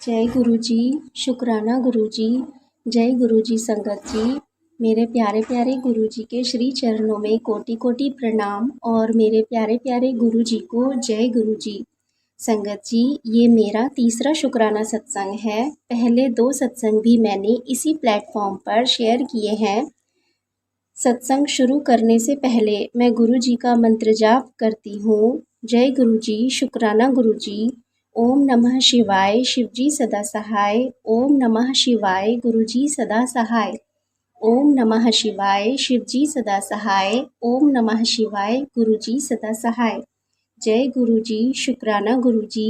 जय गुरु जी। शुक्राना गुरु जी। जय गुरु जी। संगत जी, मेरे प्यारे प्यारे गुरु जी के श्री चरणों में कोटि कोटि प्रणाम और मेरे प्यारे प्यारे गुरु जी को जय गुरु जी। संगत जी, ये मेरा तीसरा शुक्राना सत्संग है। पहले 2 सत्संग भी मैंने इसी प्लेटफॉर्म पर शेयर किए हैं। सत्संग शुरू करने से पहले मैं गुरु जी का मंत्र जाप करती हूँ। जय गुरु जी। शुक्राना गुरु जी। ओम नमः शिवाय, शिवजी सदा सहाय। ओम नमः शिवाय, गुरुजी सदा सहाय। ओम नमः शिवाय, शिवजी सदा सहाय। ओम नमः शिवाय, गुरुजी सदा सहाय। जय गुरु जी। शुक्राना गुरु जी।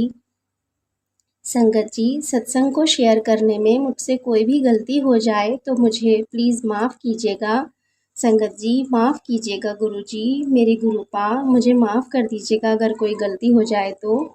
संगत जी, सत्संग को शेयर करने में मुझसे कोई भी गलती हो जाए तो मुझे प्लीज़ माफ़ कीजिएगा। संगत जी, माफ़ कीजिएगा गुरु जी। मेरे गुरुपा, मुझे माफ़ कर दीजिएगा अगर कोई गलती हो जाए तो।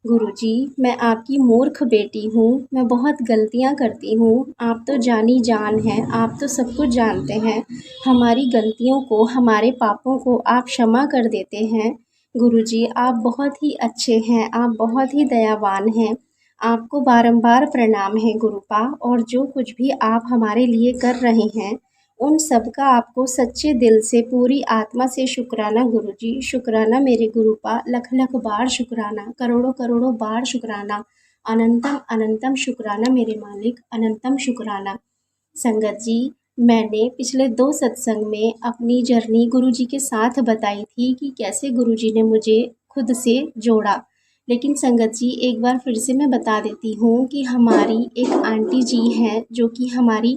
गुरुजी, मैं आपकी मूर्ख बेटी हूँ, मैं बहुत गलतियाँ करती हूँ। आप तो जानी जान हैं, आप तो सब कुछ जानते हैं। हमारी गलतियों को, हमारे पापों को आप क्षमा कर देते हैं। गुरुजी, आप बहुत ही अच्छे हैं, आप बहुत ही दयावान हैं। आपको बारंबार प्रणाम है गुरुपा, और जो कुछ भी आप हमारे लिए कर रहे हैं उन सब का आपको सच्चे दिल से, पूरी आत्मा से शुक्राना गुरुजी। शुक्राना मेरे गुरुपा, लख लख बार शुक्राना, करोड़ों करोड़ों बार शुक्राना, अनंतम अनंतम शुक्राना मेरे मालिक, अनंतम शुक्राना। संगत जी, मैंने पिछले 2 सत्संग में अपनी जर्नी गुरुजी के साथ बताई थी कि कैसे गुरुजी ने मुझे खुद से जोड़ा। लेकिन संगत जी, एक बार फिर से मैं बता देती हूँ कि हमारी एक आंटी जी हैं जो कि हमारी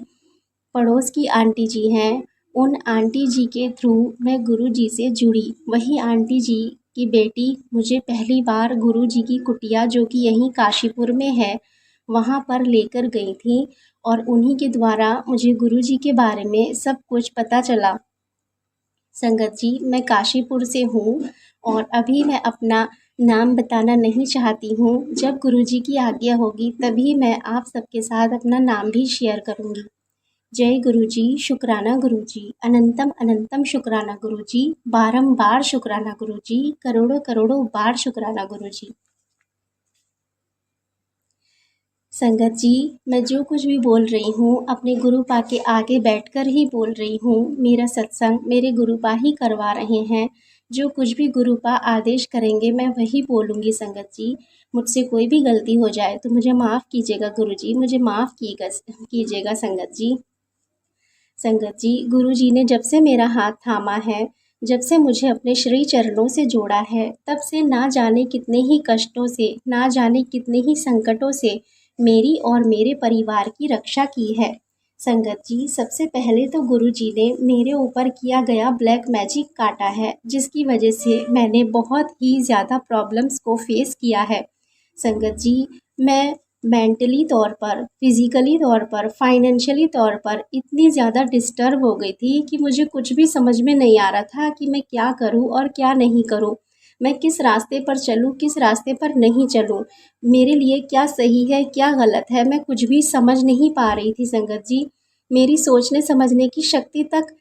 पड़ोस की आंटी जी हैं। उन आंटी जी के थ्रू मैं गुरु जी से जुड़ी। वही आंटी जी की बेटी मुझे पहली बार गुरु जी की कुटिया, जो कि यहीं काशीपुर में है, वहाँ पर लेकर गई थी और उन्हीं के द्वारा मुझे गुरु जी के बारे में सब कुछ पता चला। संगत जी, मैं काशीपुर से हूँ और अभी मैं अपना नाम बताना नहीं चाहती हूँ। जब गुरु जी की आज्ञा होगी तभी मैं आप सबके साथ अपना नाम भी शेयर करूँगी। जय गुरु जी। शुक्राना गुरु जी। अनंतम अनंतम शुक्राना गुरु जी। बारंबार शुक्राना गुरु जी। करोड़ों करोड़ों बार शुक्राना गुरु जी। संगत जी, मैं जो कुछ भी बोल रही हूँ अपने गुरुपा के आगे बैठकर ही बोल रही हूँ। मेरा सत्संग मेरे गुरुपा ही करवा रहे हैं। जो कुछ भी गुरुपा आदेश करेंगे मैं वही बोलूँगी। संगत जी, मुझसे कोई भी गलती हो जाए तो मुझे माफ़ कीजिएगा गुरु जी, मुझे माफ़ कीजिएगा संगत जी। संगत जी, गुरु जी ने जब से मेरा हाथ थामा है, जब से मुझे अपने श्री चरणों से जोड़ा है, तब से ना जाने कितने ही कष्टों से, ना जाने कितने ही संकटों से मेरी और मेरे परिवार की रक्षा की है। संगत जी, सबसे पहले तो गुरु जी ने मेरे ऊपर किया गया ब्लैक मैजिक काटा है, जिसकी वजह से मैंने बहुत ही ज़्यादा प्रॉब्लम्स को फेस किया है। संगत जी, मैं मेंटली तौर पर, फिज़िकली तौर पर, फाइनेंशियली तौर पर इतनी ज़्यादा डिस्टर्ब हो गई थी कि मुझे कुछ भी समझ में नहीं आ रहा था कि मैं क्या करूं और क्या नहीं करूं। मैं किस रास्ते पर चलूं, किस रास्ते पर नहीं चलूं, मेरे लिए क्या सही है, क्या गलत है, मैं कुछ भी समझ नहीं पा रही थी। संगत जी, मेरी सोचने समझने की शक्ति तक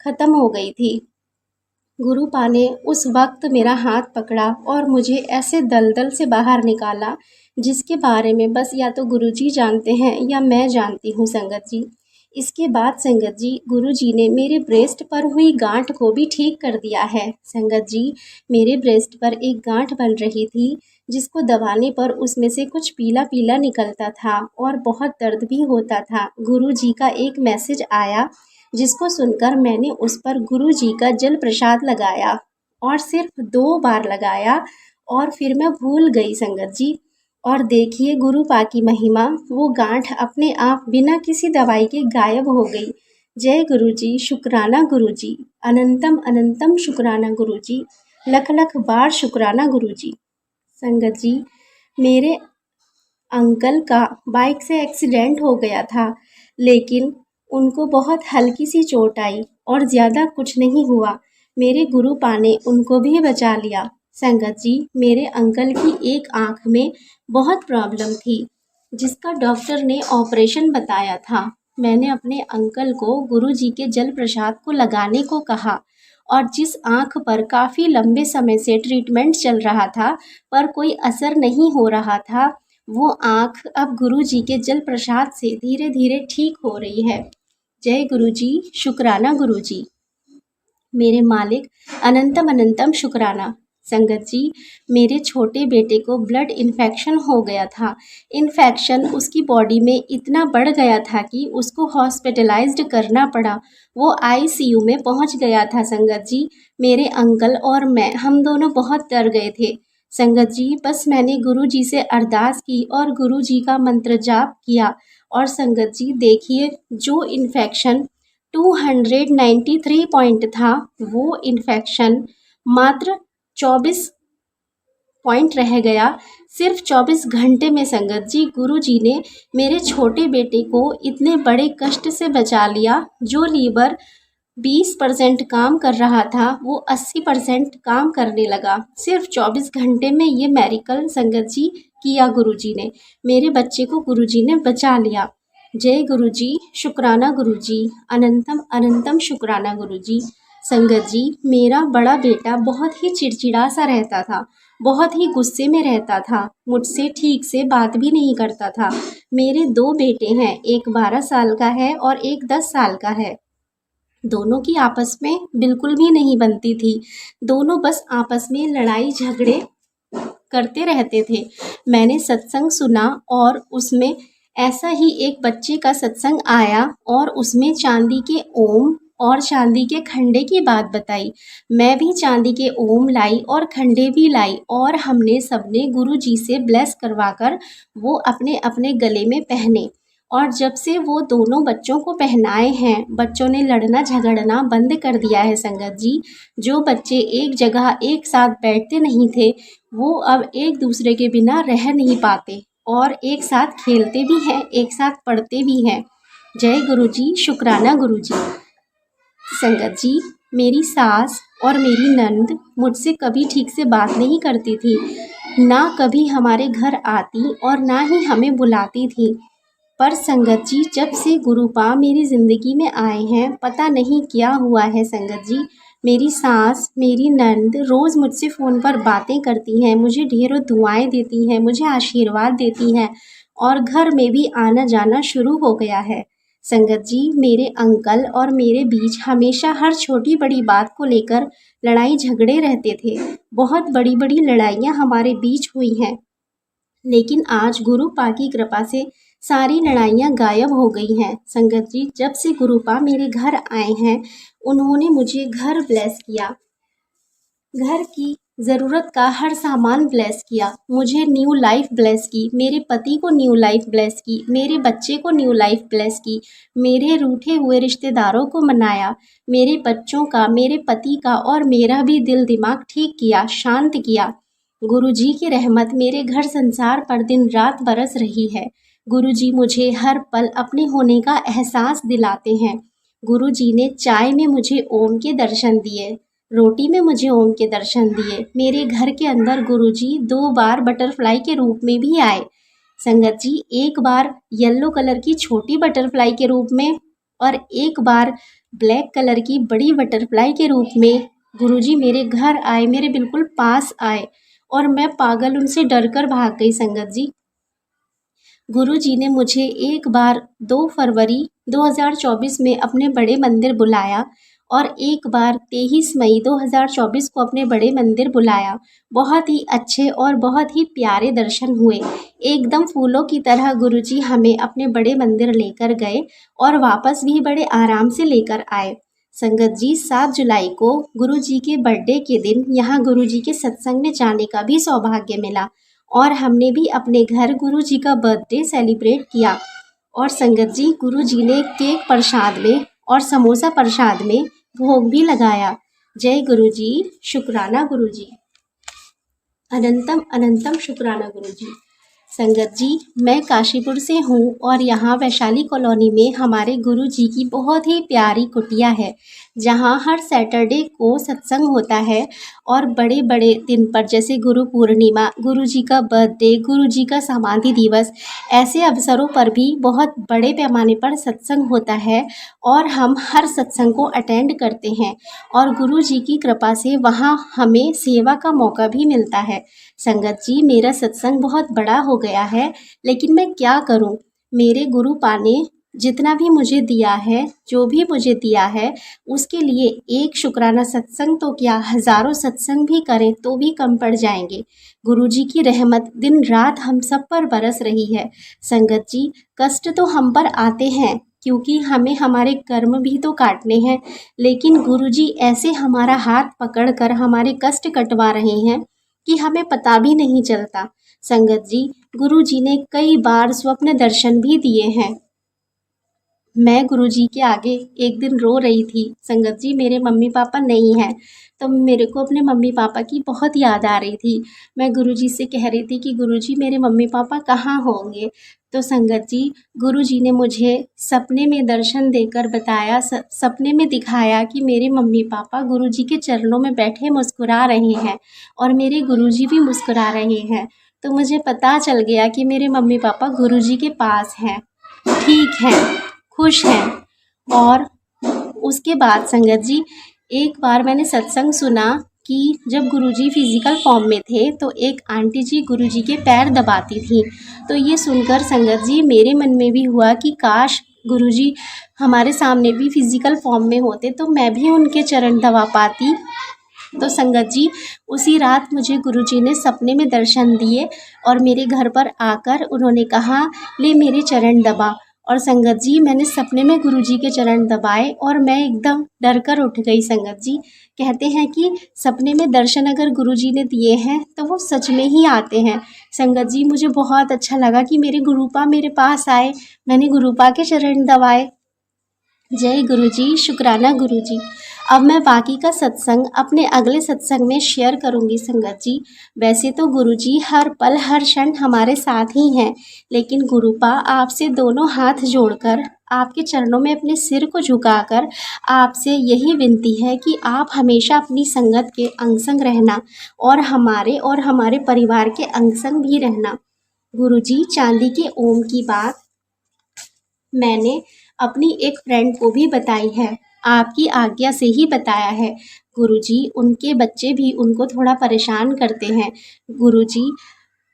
ख़त्म हो गई थी। गुरुपा ने उस वक्त मेरा हाथ पकड़ा और मुझे ऐसे दलदल से बाहर निकाला जिसके बारे में बस या तो गुरुजी जानते हैं या मैं जानती हूँ। संगत जी, इसके बाद संगत जी, गुरुजी ने मेरे ब्रेस्ट पर हुई गांठ को भी ठीक कर दिया है। संगत जी, मेरे ब्रेस्ट पर एक गांठ बन रही थी जिसको दबाने पर उसमें से कुछ पीला पीला निकलता था और बहुत दर्द भी होता था। गुरुजी का एक मैसेज आया जिसको सुनकर मैंने उस पर गुरु जी का जल प्रसाद लगाया और सिर्फ 2 बार लगाया और फिर मैं भूल गई। संगत जी, और देखिए गुरुपा की महिमा, वो गांठ अपने आप बिना किसी दवाई के गायब हो गई। जय गुरु जी। शुक्राना गुरु जी। अनंतम अनंतम शुक्राना गुरु जी। लख लख बार शुक्राना गुरु जी। संगत जी, मेरे अंकल का बाइक से एक्सीडेंट हो गया था, लेकिन उनको बहुत हल्की सी चोट आई और ज़्यादा कुछ नहीं हुआ। मेरे गुरुपा ने उनको भी बचा लिया। संगत जी, मेरे अंकल की एक आँख में बहुत प्रॉब्लम थी जिसका डॉक्टर ने ऑपरेशन बताया था। मैंने अपने अंकल को गुरु जी के जल प्रसाद को लगाने को कहा और जिस आँख पर काफ़ी लंबे समय से ट्रीटमेंट चल रहा था पर कोई असर नहीं हो रहा था, वो आँख अब गुरु जी के जल प्रसाद से धीरे धीरे ठीक हो रही है। जय गुरु जी, शुक्राना गुरु जी। मेरे मालिक, अनंतम अनंतम शुक्राना। संगत जी, मेरे छोटे बेटे को ब्लड इन्फेक्शन हो गया था। इन्फेक्शन उसकी बॉडी में इतना बढ़ गया था कि उसको हॉस्पिटलाइज्ड करना पड़ा। वो आईसीयू में पहुंच गया था संगत जी। मेरे अंकल और मैं, हम दोनों बहुत डर गए थे संगत जी। बस मैंने गुरु जी से अरदास की और गुरु जी का मंत्र जाप किया, और संगत जी देखिए, जो इन्फेक्शन 293 पॉइंट था, वो इन्फेक्शन मात्र 24 पॉइंट रह गया। सिर्फ 24 घंटे में संगत जी, गुरु जी ने मेरे छोटे बेटे को इतने बड़े कष्ट से बचा लिया। जो लीवर 20% काम कर रहा था, वो 80% काम करने लगा। सिर्फ 24 घंटे में ये मेरिकल संगत जी किया गुरु जी ने। मेरे बच्चे को गुरु जी ने बचा लिया। जय गुरु जी, शुक्राना गुरु जी, अनंतम अनंतम शुक्राना गुरु जी। संगत जी, मेरा बड़ा बेटा बहुत ही चिड़चिड़ा सा रहता था, बहुत ही गुस्से में रहता था, मुझसे ठीक से बात भी नहीं करता था। मेरे 2 बेटे हैं, एक 12 साल का है और एक 10 साल का है। दोनों की आपस में बिल्कुल भी नहीं बनती थी। दोनों बस आपस में लड़ाई झगड़े करते रहते थे। मैंने सत्संग सुना और उसमें ऐसा ही एक बच्चे का सत्संग आया और उसमें चांदी के ओम और चांदी के खंडे की बात बताई। मैं भी चांदी के ओम लाई और खंडे भी लाई, और हमने सबने गुरु जी से ब्लेस करवाकर वो अपने अपने गले में पहने। और जब से वो दोनों बच्चों को पहनाए हैं, बच्चों ने लड़ना झगड़ना बंद कर दिया है संगत जी। जो बच्चे एक जगह एक साथ बैठते नहीं थे, वो अब एक दूसरे के बिना रह नहीं पाते, और एक साथ खेलते भी हैं, एक साथ पढ़ते भी हैं। जय गुरु जी, शुक्राना गुरु जी। संगत जी, मेरी सास और मेरी नंद मुझसे कभी ठीक से बात नहीं करती थी, ना कभी हमारे घर आती और ना ही हमें बुलाती थी। पर संगत जी, जब से गुरुपा मेरी ज़िंदगी में आए हैं, पता नहीं क्या हुआ है संगत जी। मेरी सास, मेरी नंद रोज़ मुझसे फ़ोन पर बातें करती हैं, मुझे ढेरों दुआएं देती हैं, मुझे आशीर्वाद देती हैं, और घर में भी आना जाना शुरू हो गया है। संगत जी, मेरे अंकल और मेरे बीच हमेशा हर छोटी बड़ी बात को लेकर लड़ाई झगड़े रहते थे। बहुत बड़ी बड़ी लड़ाइयाँ हमारे बीच हुई हैं, लेकिन आज गुरुपा की कृपा से सारी लड़ाइयाँ गायब हो गई हैं। संगत जी, जब से गुरुपा मेरे घर आए हैं, उन्होंने मुझे घर ब्लेस किया, घर की ज़रूरत का हर सामान ब्लेस किया, मुझे न्यू लाइफ ब्लेस की, मेरे पति को न्यू लाइफ ब्लेस की, मेरे बच्चे को न्यू लाइफ ब्लेस की, मेरे रूठे हुए रिश्तेदारों को मनाया, मेरे बच्चों का, मेरे पति का और मेरा भी दिल दिमाग ठीक किया, शांत किया। गुरु जी की रहमत मेरे घर संसार पर दिन रात बरस रही है। गुरु जी मुझे हर पल अपने होने का एहसास दिलाते हैं। गुरु जी ने चाय में मुझे ओम के दर्शन दिए, रोटी में मुझे ओम के दर्शन दिए। मेरे घर के अंदर गुरु जी 2 बार बटरफ्लाई के रूप में भी आए। संगत जी, एक बार येलो कलर की छोटी बटरफ्लाई के रूप में और एक बार ब्लैक कलर की बड़ी बटरफ्लाई के रूप में गुरु जी मेरे घर आए, मेरे बिल्कुल पास आए, और मैं पागल उनसे डर कर भाग गई संगत जी। गुरु जी ने मुझे एक बार 2 फरवरी 2024 में अपने बड़े मंदिर बुलाया, और एक बार 23 मई 2024 को अपने बड़े मंदिर बुलाया। बहुत ही अच्छे और बहुत ही प्यारे दर्शन हुए। एकदम फूलों की तरह गुरु जी हमें अपने बड़े मंदिर लेकर गए और वापस भी बड़े आराम से लेकर आए। संगत जी, 7 जुलाई को गुरु जी के बर्थडे के दिन यहाँ गुरु जी के सत्संग में जाने का भी सौभाग्य मिला, और हमने भी अपने घर गुरु जी का बर्थडे सेलिब्रेट किया। और संगत जी, गुरु जी ने केक प्रसाद में और समोसा प्रसाद में भोग भी लगाया। जय गुरु जी, शुक्राना गुरु जी, अनंतम अनंतम शुक्राना गुरु जी। संगत जी, मैं काशीपुर से हूँ, और यहाँ वैशाली कॉलोनी में हमारे गुरु जी की बहुत ही प्यारी कुटिया है, जहाँ हर सैटरडे को सत्संग होता है। और बड़े बड़े दिन पर, जैसे गुरु पूर्णिमा, गुरु जी का बर्थडे, गुरु जी का समाधि दिवस, ऐसे अवसरों पर भी बहुत बड़े पैमाने पर सत्संग होता है, और हम हर सत्संग को अटेंड करते हैं, और गुरु जी की कृपा से वहाँ हमें सेवा का मौका भी मिलता है। संगत जी, मेरा सत्संग बहुत बड़ा हो गया है, लेकिन मैं क्या करूं। मेरे गुरुपा ने जितना भी मुझे दिया है, जो भी मुझे दिया है, उसके लिए एक शुक्राना सत्संग तो क्या, हज़ारों सत्संग भी करें तो भी कम पड़ जाएंगे। गुरुजी की रहमत दिन रात हम सब पर बरस रही है। संगत जी, कष्ट तो हम पर आते हैं, क्योंकि हमें हमारे कर्म भी तो काटने हैं, लेकिन गुरुजी ऐसे हमारा हाथ पकड़कर हमारे कष्ट कटवा रहे हैं कि हमें पता भी नहीं चलता। संगत जी, गुरुजी ने कई बार स्वप्न दर्शन भी दिए हैं। मैं गुरुजी के आगे एक दिन रो रही थी। संगत जी, मेरे मम्मी पापा नहीं हैं, तो मेरे को अपने मम्मी पापा की बहुत याद आ रही थी। मैं गुरुजी से कह रही थी कि गुरुजी, मेरे मम्मी पापा कहाँ होंगे। तो संगत जी, गुरुजी ने मुझे सपने में दर्शन देकर बताया, सपने में दिखाया कि मेरे मम्मी पापा गुरुजी के चरणों में बैठे मुस्कुरा रहे हैं और मेरे गुरुजी भी मुस्कुरा रहे हैं। तो मुझे पता चल गया कि मेरे मम्मी पापा गुरुजी के पास हैं, ठीक हैं, खुश हैं। और उसके बाद संगत जी, एक बार मैंने सत्संग सुना कि जब गुरुजी फिज़िकल फॉर्म में थे तो एक आंटी जी गुरुजी के पैर दबाती थी। तो ये सुनकर संगत जी मेरे मन में भी हुआ कि काश गुरुजी हमारे सामने भी फिज़िकल फॉर्म में होते तो मैं भी उनके चरण दबा पाती। तो संगत जी, उसी रात मुझे गुरुजी ने सपने में दर्शन दिए और मेरे घर पर आकर उन्होंने कहा, ले मेरे चरण दबा। और संगत जी, मैंने सपने में गुरुजी के चरण दबाए और मैं एकदम डर कर उठ गई। संगत जी, कहते हैं कि सपने में दर्शन अगर गुरुजी ने दिए हैं तो वो सच में ही आते हैं। संगत जी, मुझे बहुत अच्छा लगा कि मेरे गुरुपा मेरे पास आए, मैंने गुरुपा के चरण दबाए। जय गुरुजी, शुक्राना गुरुजी। अब मैं बाकी का सत्संग अपने अगले सत्संग में शेयर करूंगी। संगत जी, वैसे तो गुरुजी हर पल हर क्षण हमारे साथ ही हैं, लेकिन गुरुपा आपसे दोनों हाथ जोड़कर, आपके चरणों में अपने सिर को झुकाकर आपसे यही विनती है कि आप हमेशा अपनी संगत के अंग संग रहना और हमारे परिवार के अंग संग भी रहना। गुरुजी, चांदी के ओम की बात मैंने अपनी एक फ्रेंड को भी बताई है, आपकी आज्ञा से ही बताया है। गुरुजी, उनके बच्चे भी उनको थोड़ा परेशान करते हैं। गुरुजी,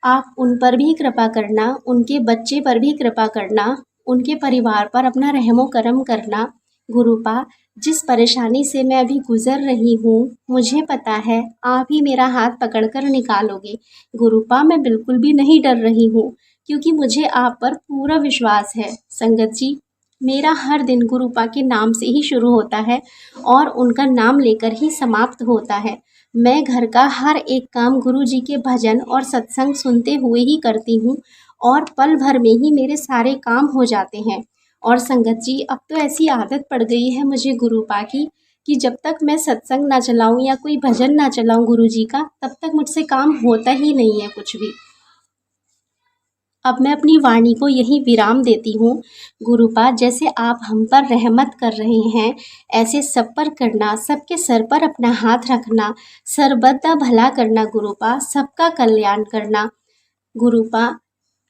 आप उन पर भी कृपा करना, उनके बच्चे पर भी कृपा करना, उनके परिवार पर अपना रहमो करम करना। गुरुपा, जिस परेशानी से मैं अभी गुजर रही हूँ, मुझे पता है आप ही मेरा हाथ पकड़कर निकालोगे। गुरुपा, मैं बिल्कुल भी नहीं डर रही हूँ, क्योंकि मुझे आप पर पूरा विश्वास है। संगत जी, मेरा हर दिन गुरुपा के नाम से ही शुरू होता है और उनका नाम लेकर ही समाप्त होता है। मैं घर का हर एक काम गुरुजी के भजन और सत्संग सुनते हुए ही करती हूँ और पल भर में ही मेरे सारे काम हो जाते हैं। और संगत जी, अब तो ऐसी आदत पड़ गई है मुझे गुरुपा की कि जब तक मैं सत्संग ना चलाऊं या कोई भजन ना चलाऊं गुरुजी का, तब तक मुझसे काम होता ही नहीं है कुछ भी। अब मैं अपनी वाणी को यहीं विराम देती हूँ। गुरुपा, जैसे आप हम पर रहमत कर रहे हैं, ऐसे सब पर करना, सबके सर पर अपना हाथ रखना, सर्वदा भला करना गुरुपा, सबका कल्याण करना। गुरुपा,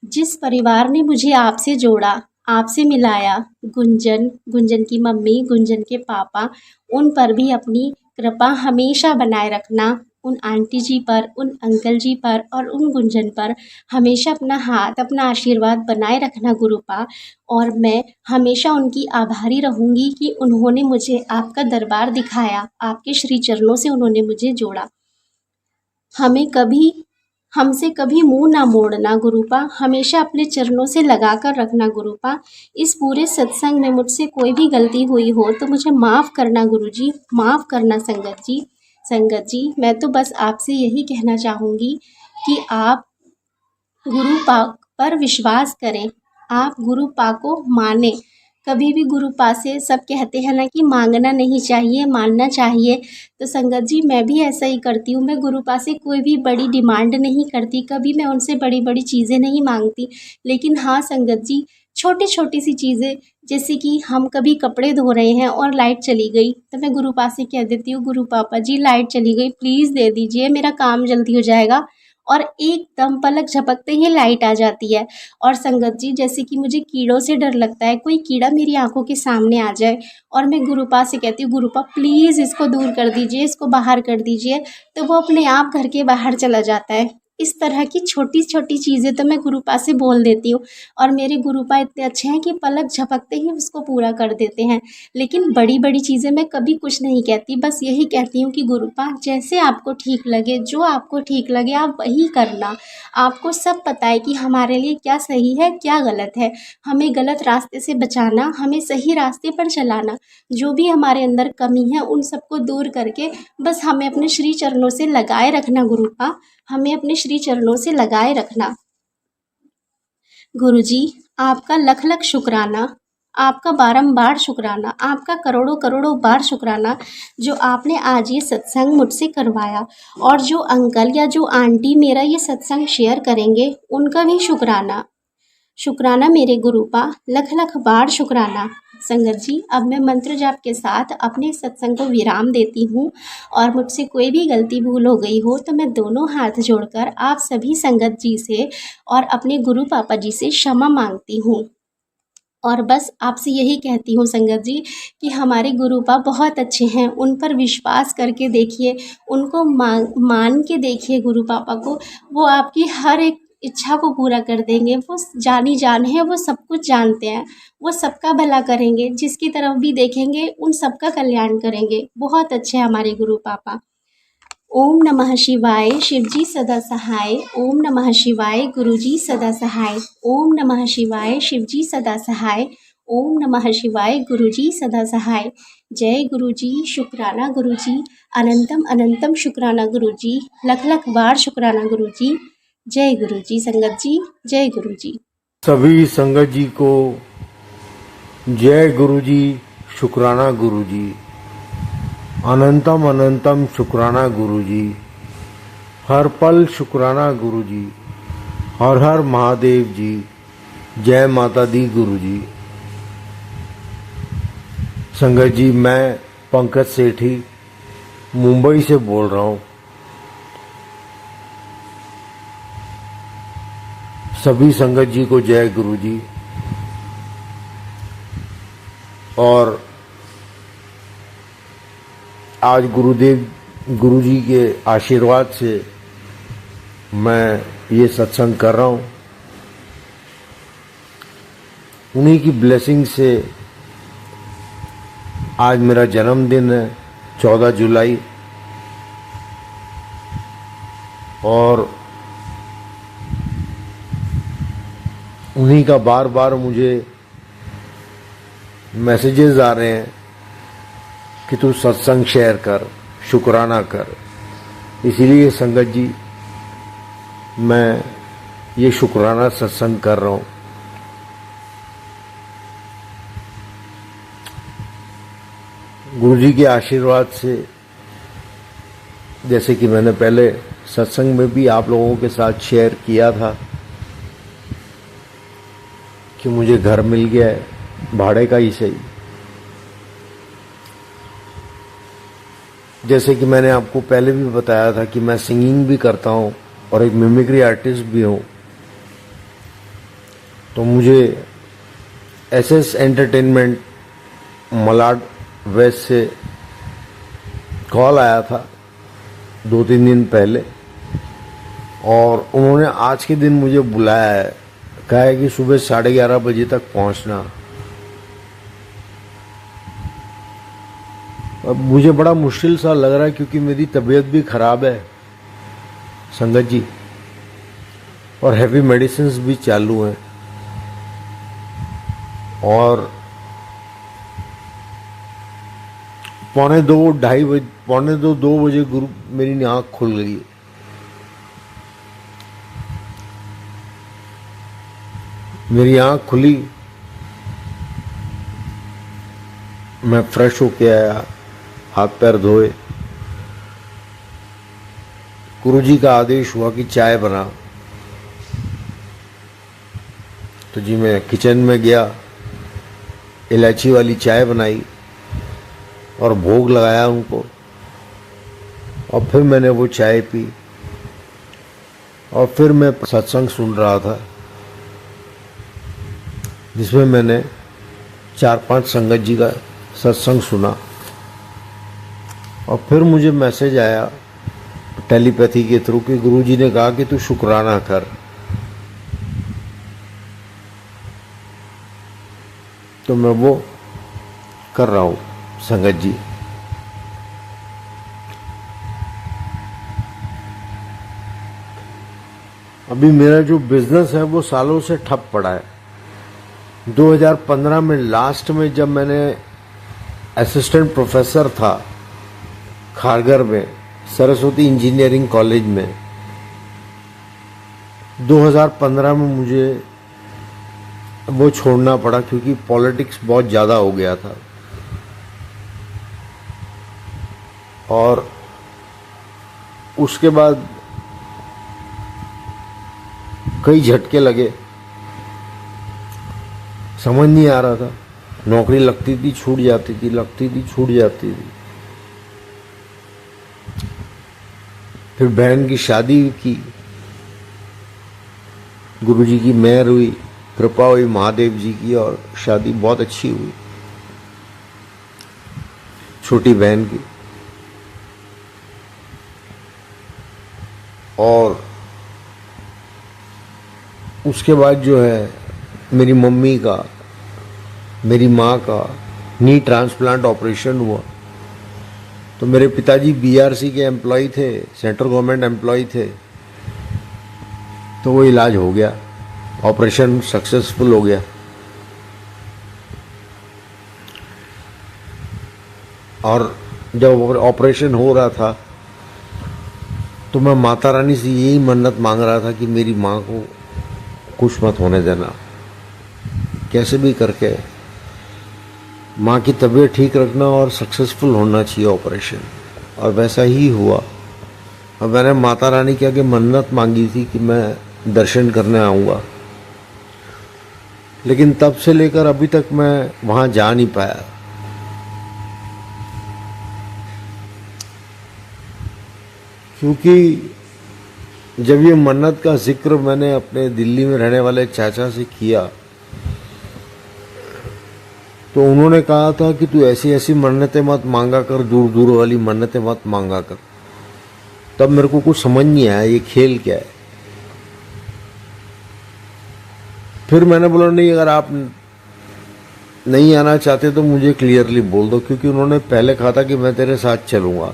जिस परिवार ने मुझे आपसे जोड़ा, आपसे मिलाया, गुंजन की मम्मी, गुंजन के पापा, उन पर भी अपनी कृपा हमेशा बनाए रखना। उन आंटी जी पर, उन अंकल जी पर और उन गुंजन पर हमेशा अपना हाथ, अपना आशीर्वाद बनाए रखना गुरुपा। और मैं हमेशा उनकी आभारी रहूँगी कि उन्होंने मुझे आपका दरबार दिखाया, आपके श्री चरणों से उन्होंने मुझे जोड़ा। हमसे कभी मुंह ना मोड़ना गुरुपा, हमेशा अपने चरणों से लगा कर रखना गुरुपा। इस पूरे सत्संग में मुझसे कोई भी गलती हुई हो तो मुझे माफ़ करना गुरुजी, माफ़ करना संगत जी। संगत जी, मैं तो बस आपसे यही कहना चाहूँगी कि आप गुरुपा पर विश्वास करें, आप गुरुपा को माने। कभी भी गुरुपा से, सब कहते हैं ना कि मांगना नहीं चाहिए, मानना चाहिए। तो संगत जी, मैं भी ऐसा ही करती हूँ। मैं गुरुपा से कोई भी बड़ी डिमांड नहीं करती, कभी मैं उनसे बड़ी बड़ी चीज़ें नहीं मांगती। लेकिन हाँ संगत जी, छोटी छोटी सी चीज़ें, जैसे कि हम कभी कपड़े धो रहे हैं और लाइट चली गई, तो मैं गुरुपा से कह देती हूँ, गुरु पापा जी लाइट चली गई, प्लीज़ दे दीजिए, मेरा काम जल्दी हो जाएगा। और एकदम पलक झपकते ही लाइट आ जाती है। और संगत जी, जैसे कि मुझे कीड़ों से डर लगता है, कोई कीड़ा मेरी आंखों के सामने आ जाए और मैं गुरुपा से कहती हूँ, गुरुपा प्लीज़ इसको दूर कर दीजिए, इसको बाहर कर दीजिए, तो वो अपने आप घर के बाहर चला जाता है। इस तरह की छोटी छोटी चीज़ें तो मैं गुरुपा से बोल देती हूँ और मेरे गुरुपा इतने अच्छे हैं कि पलक झपकते ही उसको पूरा कर देते हैं। लेकिन बड़ी बड़ी चीज़ें मैं कभी कुछ नहीं कहती, बस यही कहती हूँ कि गुरुपा जैसे आपको ठीक लगे, जो आपको ठीक लगे आप वही करना। आपको सब पता है कि हमारे लिए क्या सही है क्या गलत है, हमें गलत रास्ते से बचाना, हमें सही रास्ते पर चलाना। जो भी हमारे अंदर कमी है उन सबको दूर करके बस हमें अपने श्री चरणों से लगाए रखना गुरुपा, हमें अपने श्री चरणों से लगाए रखना। गुरुजी आपका लख लख शुक्राना, आपका बारंबार शुक्राना, आपका करोड़ों करोड़ों बार शुक्राना जो आपने आज ये सत्संग मुझसे करवाया। और जो अंकल या जो आंटी मेरा ये सत्संग शेयर करेंगे उनका भी शुक्राना। शुक्राना मेरे गुरुपा, लख लख बार शुक्राना। संगत जी अब मैं मंत्र जाप के साथ अपने सत्संग को विराम देती हूँ और मुझसे कोई भी गलती भूल हो गई हो तो मैं दोनों हाथ जोड़कर आप सभी संगत जी से और अपने गुरु पापा जी से क्षमा मांगती हूँ। और बस आपसे यही कहती हूँ संगत जी कि हमारे गुरुपा बहुत अच्छे हैं, उन पर विश्वास करके देखिए, उनको मान के देखिए गुरु पापा को, वो आपकी हर एक इच्छा को पूरा कर देंगे। वो जानी जान है, वो सब कुछ जानते हैं, वो सबका भला करेंगे, जिसकी तरफ भी देखेंगे उन सबका कल्याण करेंगे। बहुत अच्छे हैं हमारे गुरु पापा। ओम नमः शिवाय, शिवजी सदा सहाय। ओम नमः शिवाय, गुरुजी सदा सहाय। ओम नमः शिवाय, शिवजी सदा सहाय। ओम नमः शिवाय, गुरुजी सदा सहाय। जय गुरुजी, शुक्राना गुरुजी, अनंतम अनंतम शुक्राना गुरुजी, लख लख बार शुक्राना गुरुजी। जय गुरुजी संगत जी, जय गुरुजी। सभी संगत जी को जय गुरुजी, शुक्राना गुरुजी, अनंतम अनंतम शुक्राना गुरुजी, हर पल शुक्राना गुरुजी, हर हर महादेव जी, जय माता दी गुरुजी। संगत जी मैं पंकज सेठी मुंबई से बोल रहा हूँ। सभी संगत जी को जय गुरुजी। और आज गुरुजी के आशीर्वाद से मैं ये सत्संग कर रहा हूँ। उन्हीं की ब्लेसिंग से आज मेरा जन्मदिन है 14 जुलाई, और उन्हीं का बार बार मुझे मैसेजेस आ रहे हैं कि तू सत्संग शेयर कर, शुक्राना कर। इसीलिए संगत जी मैं ये शुक्राना सत्संग कर रहा हूँ। गुरुजी के आशीर्वाद से, जैसे कि मैंने पहले सत्संग में भी आप लोगों के साथ शेयर किया था कि मुझे घर मिल गया है, भाड़े का ही सही। जैसे कि मैंने आपको पहले भी बताया था कि मैं सिंगिंग भी करता हूँ और एक मिमिक्री आर्टिस्ट भी हूँ। तो मुझे एसएस एंटरटेनमेंट मलाड वेस्ट से कॉल आया था 2-3 दिन पहले, और उन्होंने आज के दिन मुझे बुलाया है, कहा है कि सुबह 11:30 बजे तक पहुंचना। अब मुझे बड़ा मुश्किल सा लग रहा है क्योंकि मेरी तबीयत भी ख़राब है संगत जी, और हैवी मेडिसिन्स भी चालू हैं। और 2 बजे गुरु मेरी आँख खुल गई है। मेरी आँख खुली, मैं फ्रेश होके आया, हाथ पैर धोए। गुरुजी का आदेश हुआ कि चाय बना, तो जी मैं किचन में गया, इलायची वाली चाय बनाई और भोग लगाया उनको, और फिर मैंने वो चाय पी, और फिर मैं सत्संग सुन रहा था जिसमें मैंने 4-5 संगत जी का सत्संग सुना। और फिर मुझे मैसेज आया टेलीपैथी के थ्रू कि गुरुजी ने कहा कि तू शुक्राना कर। तो मैं वो कर रहा हूँ संगत जी। अभी मेरा जो बिजनेस है वो सालों से ठप पड़ा है। 2015 में लास्ट में जब मैंने असिस्टेंट प्रोफेसर था खारगर में सरस्वती इंजीनियरिंग कॉलेज में, 2015 में मुझे वो छोड़ना पड़ा क्योंकि पॉलिटिक्स बहुत ज़्यादा हो गया था और उसके बाद कई झटके लगे, समझ नहीं आ रहा था। नौकरी लगती थी छूट जाती थी, लगती थी छूट जाती थी। फिर बहन की शादी की, गुरुजी की मेहर हुई, कृपा हुई महादेव जी की और शादी बहुत अच्छी हुई छोटी बहन की। और उसके बाद जो है मेरी मम्मी का, मेरी माँ का नी ट्रांसप्लांट ऑपरेशन हुआ। तो मेरे पिताजी बीआरसी के एम्प्लॉय थे, सेंट्रल गवर्नमेंट एम्प्लॉय थे, तो वो इलाज हो गया, ऑपरेशन सक्सेसफुल हो गया। और जब ऑपरेशन हो रहा था तो मैं माता रानी से यही मन्नत मांग रहा था कि मेरी माँ को कुछ मत होने देना, कैसे भी करके माँ की तबीयत ठीक रखना और सक्सेसफुल होना चाहिए ऑपरेशन। और वैसा ही हुआ। और मैंने माता रानी के आगे मन्नत मांगी थी कि मैं दर्शन करने आऊँगा, लेकिन तब से लेकर अभी तक मैं वहाँ जा नहीं पाया। क्योंकि जब ये मन्नत का जिक्र मैंने अपने दिल्ली में रहने वाले चाचा से किया तो उन्होंने कहा था कि तू ऐसी ऐसी मन्नतें मत मांगा कर, दूर दूर वाली मन्नतें मत मांगा कर। तब मेरे को कुछ समझ नहीं आया ये खेल क्या है। फिर मैंने बोला नहीं, अगर आप नहीं आना चाहते तो मुझे क्लियरली बोल दो, क्योंकि उन्होंने पहले कहा था कि मैं तेरे साथ चलूंगा।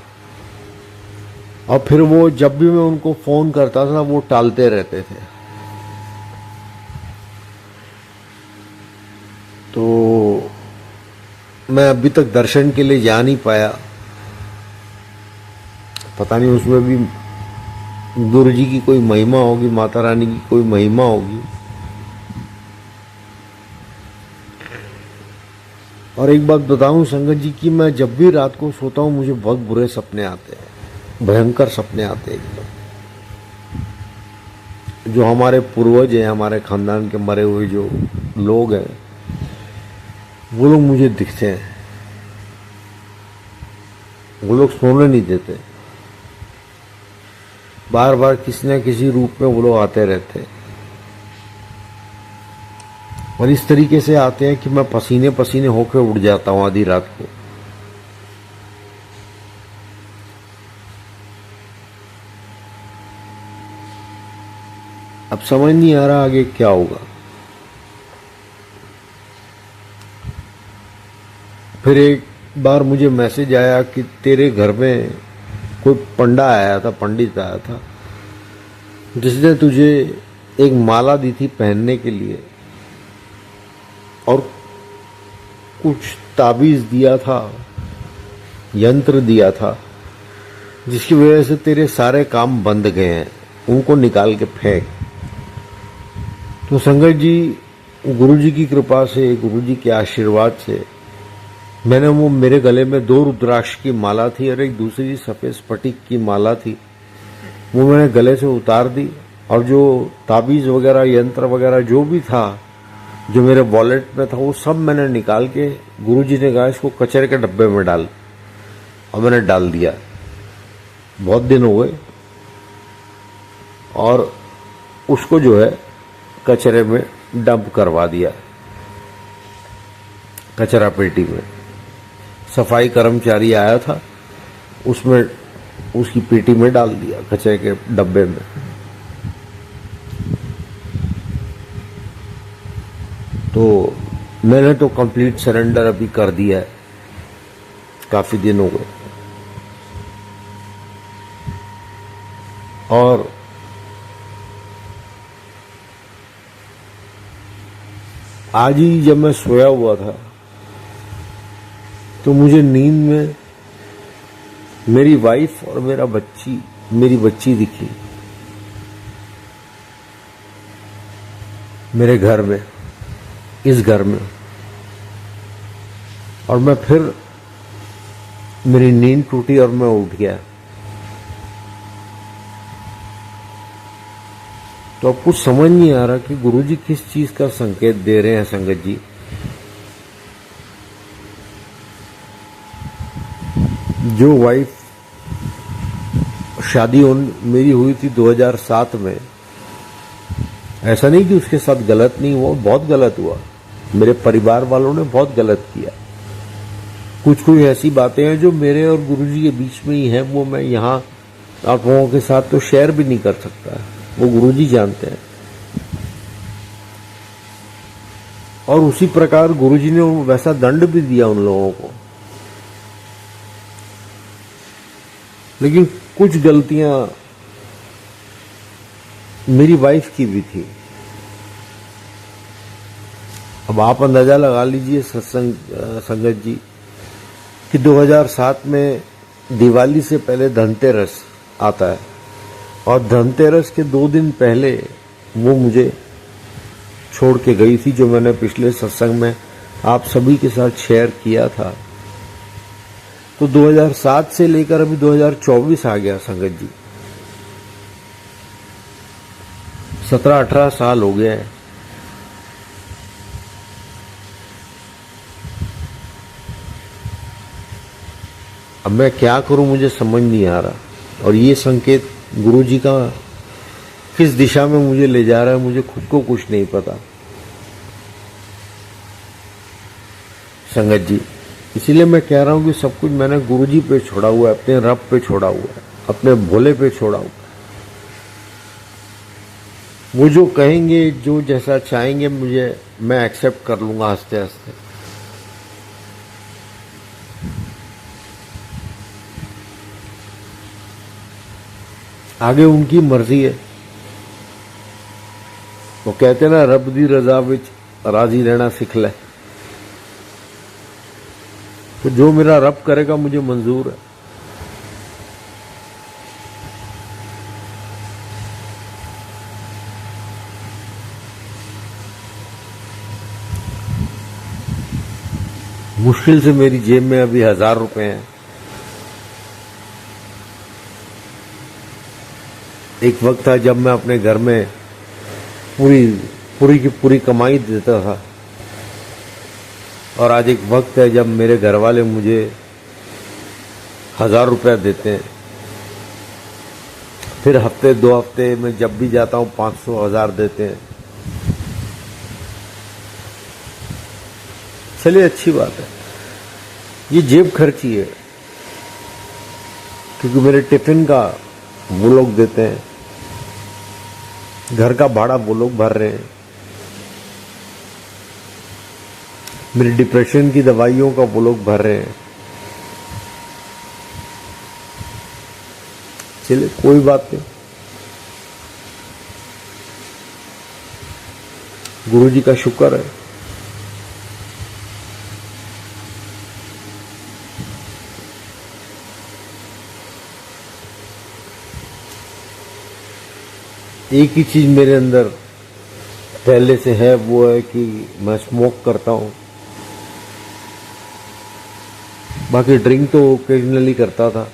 और फिर वो जब भी मैं उनको फोन करता था वो टालते रहते थे। तो मैं अभी तक दर्शन के लिए जा नहीं पाया। पता नहीं उसमें भी गुरु जी की कोई महिमा होगी, माता रानी की कोई महिमा होगी। और एक बात बताऊं संगत जी की, मैं जब भी रात को सोता हूं मुझे बहुत बुरे सपने आते हैं, भयंकर सपने आते हैं एकदम। जो हमारे पूर्वज हैं, हमारे खानदान के मरे हुए जो लोग हैं, वो लोग मुझे दिखते हैं। वो लोग सोने नहीं देते, बार बार किसी न किसी रूप में वो लोग आते रहते हैं। और इस तरीके से आते हैं कि मैं पसीने पसीने होकर उड़ जाता हूं आधी रात को। अब समझ नहीं आ रहा आगे क्या होगा। फिर एक बार मुझे मैसेज आया कि तेरे घर में कोई पंडा आया था, पंडित आया था, जिसने तुझे एक माला दी थी पहनने के लिए और कुछ ताबीज दिया था, यंत्र दिया था, जिसकी वजह से तेरे सारे काम बंद गए हैं, उनको निकाल के फेंक। तो संगत जी, गुरु जी की कृपा से, गुरु जी के आशीर्वाद से मैंने वो, मेरे गले में 2 रुद्राक्ष की माला थी और एक दूसरी सफेद स्फटिक की माला थी, वो मैंने गले से उतार दी। और जो ताबीज वगैरह, यंत्र वगैरह जो भी था, जो मेरे वॉलेट में था, वो सब मैंने निकाल के, गुरुजी ने कहा इसको कचरे के डब्बे में डाल, और मैंने डाल दिया। बहुत दिन हो गए और उसको जो है कचरे में डंप करवा दिया, कचरा पेटी में। सफाई कर्मचारी आया था, उसमें उसकी पेटी में डाल दिया, कचरे के डब्बे में। तो मैंने तो कंप्लीट सरेंडर अभी कर दिया है, काफी दिन हो गए। और आज ही जब मैं सोया हुआ था तो मुझे नींद में मेरी वाइफ और मेरी बच्ची दिखी मेरे घर में, इस घर में। और मैं फिर मेरी नींद टूटी और मैं उठ गया। तो अब कुछ समझ नहीं आ रहा कि गुरुजी किस चीज का संकेत दे रहे हैं संगत जी। जो वाइफ शादी मेरी हुई थी 2007 में, ऐसा नहीं कि उसके साथ गलत नहीं हुआ, बहुत गलत हुआ। मेरे परिवार वालों ने बहुत गलत किया। कुछ ऐसी बातें हैं जो मेरे और गुरुजी के बीच में ही हैं, वो मैं यहाँ आप लोगों के साथ तो शेयर भी नहीं कर सकता, वो गुरुजी जानते हैं। और उसी प्रकार गुरुजी ने वैसा दंड भी दिया उन लोगों को। लेकिन कुछ गलतियां मेरी वाइफ की भी थी। अब आप अंदाजा लगा लीजिए संगत जी कि 2007 में दिवाली से पहले धनतेरस आता है, और धनतेरस के 2 दिन पहले वो मुझे छोड़ के गई थी, जो मैंने पिछले सत्संग में आप सभी के साथ शेयर किया था। तो 2007 से लेकर अभी 2024 आ गया संगत जी, 17-18 साल हो गए हैं। अब मैं क्या करूं, मुझे समझ नहीं आ रहा। और ये संकेत गुरुजी का किस दिशा में मुझे ले जा रहा है, मुझे खुद को कुछ नहीं पता संगत जी। इसीलिए मैं कह रहा हूं कि सब कुछ मैंने गुरुजी पे छोड़ा हुआ है, अपने रब पे छोड़ा हुआ है, अपने भोले पे छोड़ा हुआ है। वो जो कहेंगे, जो जैसा चाहेंगे मैं एक्सेप्ट कर लूंगा हंसते हंसते। आगे उनकी मर्जी है। वो कहते ना, रब दी रजा विच राजी रहना सीख ले। तो जो मेरा रब करेगा मुझे मंजूर है। मुश्किल से मेरी जेब में अभी 1000 रुपए हैं। एक वक्त था जब मैं अपने घर में पूरी की पूरी कमाई देता था, और आज एक वक्त है जब मेरे घर वाले मुझे 1000 रुपया देते हैं। फिर हफ्ते 2 हफ्ते में जब भी जाता हूं 500-1000 देते हैं। चलिए, अच्छी बात है, ये जेब खर्ची है, क्योंकि मेरे टिफिन का वो लोग देते हैं, घर का भाड़ा वो लोग भर रहे हैं, मेरी डिप्रेशन की दवाइयों का वो लोग भर रहे हैं। चलिए, कोई बात नहीं, गुरुजी का शुक्र है। एक ही चीज मेरे अंदर पहले से है, वो है कि मैं स्मोक करता हूं। बाकी ड्रिंक तो ओकेजनली करता था,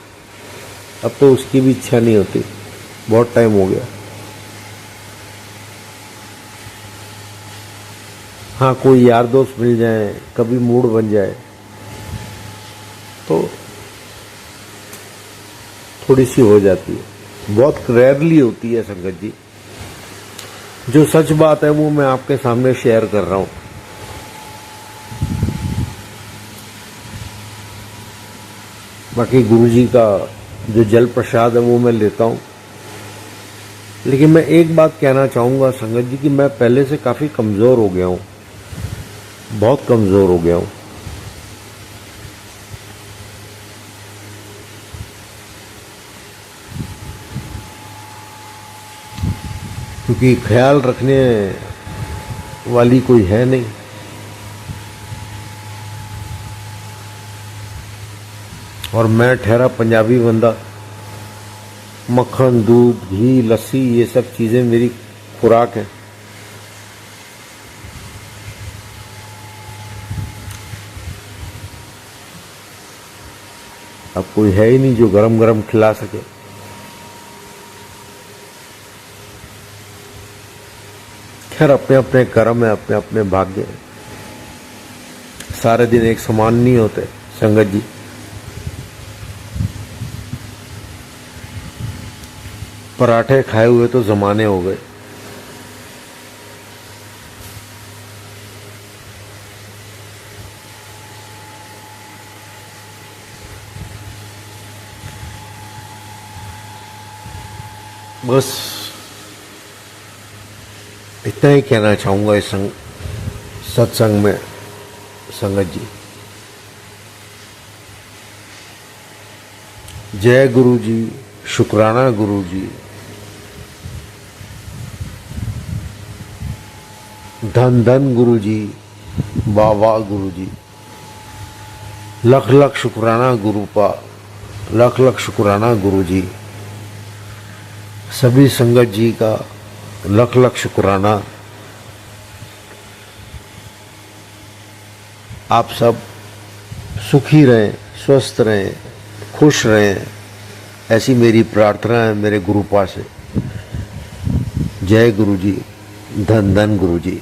अब तो उसकी भी इच्छा नहीं होती, बहुत टाइम हो गया। हाँ, कोई यार दोस्त मिल जाए, कभी मूड बन जाए तो थोड़ी सी हो जाती है, बहुत रेयरली होती है संगत जी। जो सच बात है वो मैं आपके सामने शेयर कर रहा हूं। बाकी गुरुजी का जो जल प्रसाद है वो मैं लेता हूँ। लेकिन मैं एक बात कहना चाहूँगा संगत जी कि मैं पहले से काफ़ी कमज़ोर हो गया हूँ, बहुत कमज़ोर हो गया हूँ। क्योंकि ख्याल रखने वाली कोई है नहीं। और मैं ठहरा पंजाबी बंदा, मक्खन, दूध, घी, लस्सी ये सब चीज़ें मेरी खुराक है। अब कोई है ही नहीं जो गरम गरम खिला सके। खैर, अपने अपने कर्म है, अपने अपने भाग्य है। सारे दिन एक समान नहीं होते संगत जी। पराठे खाए हुए तो जमाने हो गए। बस इतना ही कहना चाहूँगा इस सत्संग में संगत जी। जय गुरु जी, शुक्राना गुरु जी, धन धन गुरु जी, वाह वाह गुरु जी, लख लख शुक्राना गुरु पा, लख लख शुक्राना गुरु जी। सभी संगत जी का लख लख शुक्राना। आप सब सुखी रहें, स्वस्थ रहें, खुश रहें, ऐसी मेरी प्रार्थना है मेरे गुरुपा से। जय गुरु जी, धन धन गुरु जी।